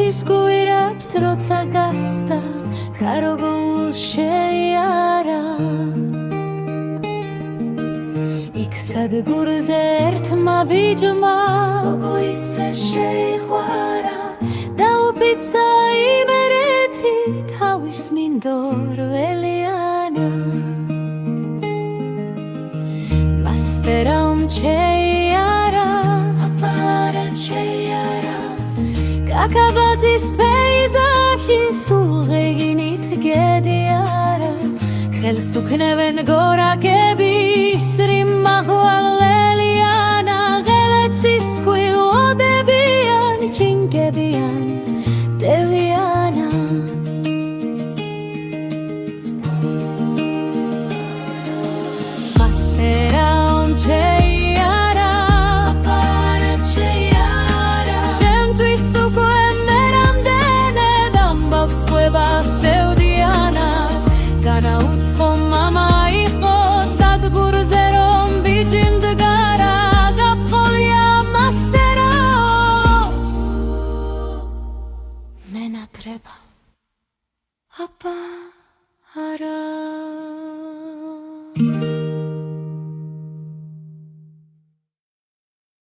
თვის გვირაბს როცა გასდა ხაროგულ შეიარა იქ სადგურზე ერთმა ბიჭმა გოგო ისე შეიყვარა დაუფიცა იმერეთი თავის მინდორველიანა მასტერამ შეიარა აპარა შეიარა კაკაბაძის პეიზაჟი სულ ღეგინით გედიარა ხელს უქნევენ გორაკები სრიმაღვალელიანა ღელეცის კვილოდებიან ჩინგებიან დევიანა მასტერამ შეიარა აპარა შეიარა შემთვის უკვე მერამდენედ ამბავს ყვება სევდიანა განაუცხო მამა იყო სადგურზე რომ ბიჭი მდგარა გაფრთხოლია მასტეროს მენატრება აპარა